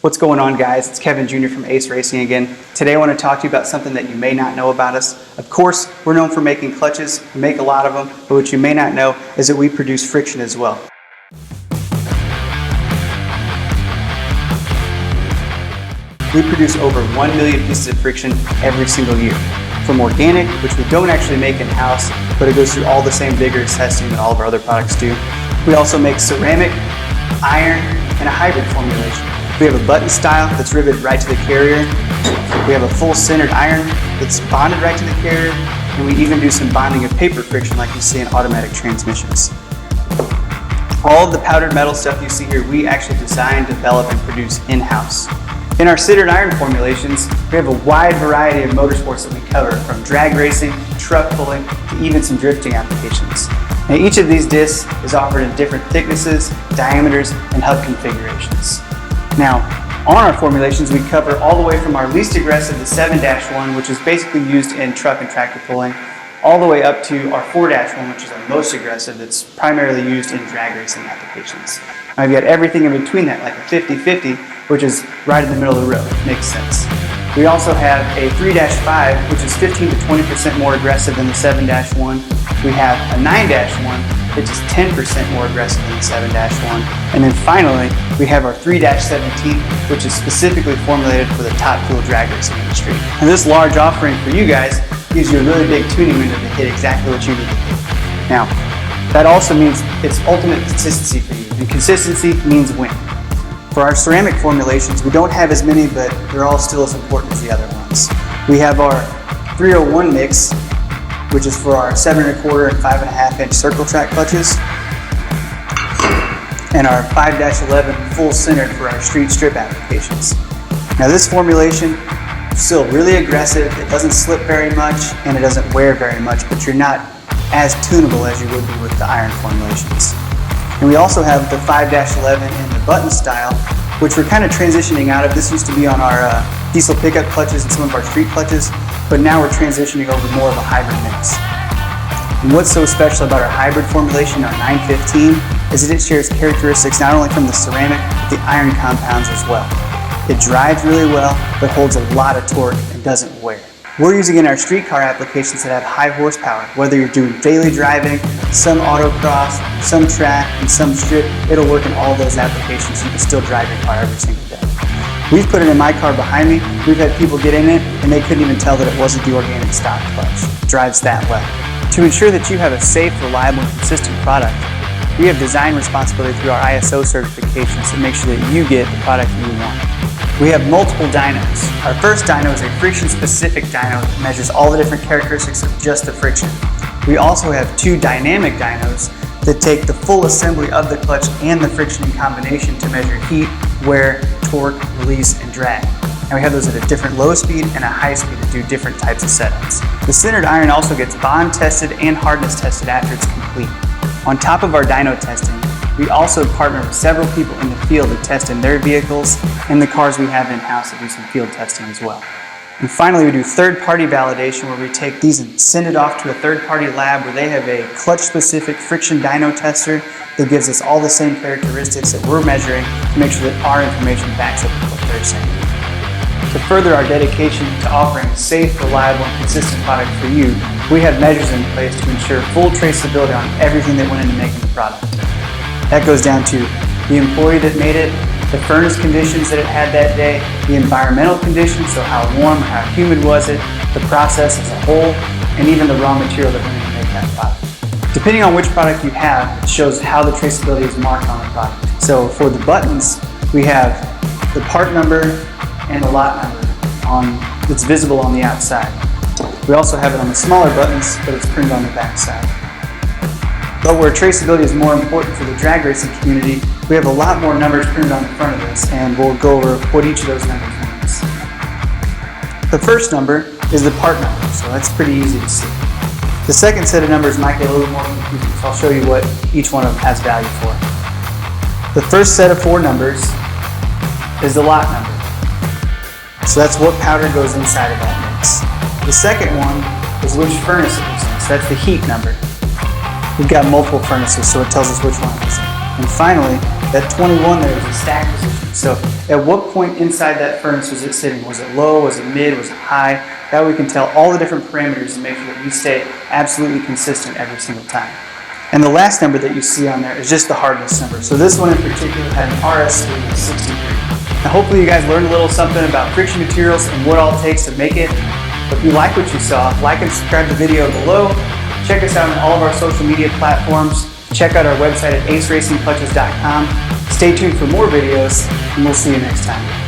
What's going on, guys? It's Kevin Jr. from Ace Racing again. Today I want to talk to you about something that you may not know about us. Of course, we're known for making clutches. We make a lot of them, but what you may not know is that we produce friction as well. We produce over 1 million pieces of friction every single year. From organic, which we don't actually make in-house, but it goes through all the same vigorous testing that all of our other products do. We also make ceramic, iron, and a hybrid formulation. We have a button style that's riveted right to the carrier. We have a full centered iron that's bonded right to the carrier. And we even do some bonding of paper friction like you see in automatic transmissions. All of the powdered metal stuff you see here, we actually design, develop, and produce in-house. In our centered iron formulations, we have a wide variety of motorsports that we cover, from drag racing, truck pulling, to even some drifting applications. Now, each of these discs is offered in different thicknesses, diameters, and hub configurations. Now, on our formulations, we cover all the way from our least aggressive, the 7-1, which is basically used in truck and tractor pulling, all the way up to our 4-1, which is our most aggressive, that's primarily used in drag racing applications. Now, you've got everything in between that, like a 50-50, which is right in the middle of the road. Makes sense. We also have a 3-5, which is 15 to 20% more aggressive than the 7-1. We have a 9-1, which is 10% more aggressive than the 7-1. And then finally, we have our 3-17, which is specifically formulated for the top fuel drag racing industry. And this large offering for you guys gives you a really big tuning window to hit exactly what you need to hit. Now, that also means it's ultimate consistency for you, and consistency means win. For our ceramic formulations, we don't have as many, but they're all still as important as the other ones. We have our 301 mix, which is for our 7¼ and 5½ inch circle track clutches, and our 5-11 full centered for our street strip applications. Now, this formulation is still really aggressive, it doesn't slip very much, and it doesn't wear very much, but you're not as tunable as you would be with the iron formulations. And we also have the 5-11 in the button style, which we're kind of transitioning out of. This used to be on our diesel pickup clutches and some of our street clutches, but now we're transitioning over more of a hybrid mix. And what's so special about our hybrid formulation, our 915, is that it shares characteristics not only from the ceramic, but the iron compounds as well. It drives really well, but holds a lot of torque and doesn't wear. We're using in our street car applications that have high horsepower. Whether you're doing daily driving, some autocross, some track, and some strip, it'll work in all those applications. You can still drive your car every single day. We've put it in my car behind me. We've had people get in it, and they couldn't even tell that it wasn't the organic stock clutch. It drives that well. To ensure that you have a safe, reliable, and consistent product, we have design responsibility through our ISO certifications to make sure that you get the product you want. We have multiple dynos. Our first dyno is a friction-specific dyno that measures all the different characteristics of just the friction. We also have 2 dynamic dynos that take the full assembly of the clutch and the friction in combination to measure heat, wear, torque, release, and drag. And we have those at a different low speed and a high speed to do different types of setups. The centered iron also gets bond tested and hardness tested after it's complete. On top of our dyno testing, we also partner with several people in the field to test in their vehicles and the cars we have in-house to do some field testing as well. And finally, we do third-party validation, where we take these and send it off to a third-party lab where they have a clutch-specific friction dyno tester that gives us all the same characteristics that we're measuring to make sure that our information backs up what they're saying. To further our dedication to offering a safe, reliable, and consistent product for you, we have measures in place to ensure full traceability on everything that went into making the product. That goes down to the employee that made it, the furnace conditions that it had that day, the environmental conditions, so how warm or how humid was it, the process as a whole, and even the raw material that went into make that product. Depending on which product you have, it shows how the traceability is marked on the product. So for the buttons, we have the part number and the lot number that's visible on the outside. We also have it on the smaller buttons, but it's printed on the back side. But where traceability is more important for the drag racing community, we have a lot more numbers printed on the front of this, and we'll go over what each of those numbers means. The first number is the part number, so that's pretty easy to see. The second set of numbers might get a little more confusing, so I'll show you what each one of them has value for. The first set of 4 numbers is the lot number. So that's what powder goes inside of that mix. The second one is which furnace it was in, so that's the heat number. We've got multiple furnaces, so it tells us which one it is in. And finally, That 21 there is a stack position. So at what point inside that furnace was it sitting? Was it low? Was it mid? Was it high? That way we can tell all the different parameters and make sure that we stay absolutely consistent every single time. And the last number that you see on there is just the hardness number. So this one in particular had an RS of 63. Now hopefully you guys learned a little something about friction materials and what all it takes to make it. If you like what you saw, like and subscribe to the video below. Check us out on all of our social media platforms. Check out our website at aceracingclutches.com. Stay tuned for more videos, and we'll see you next time.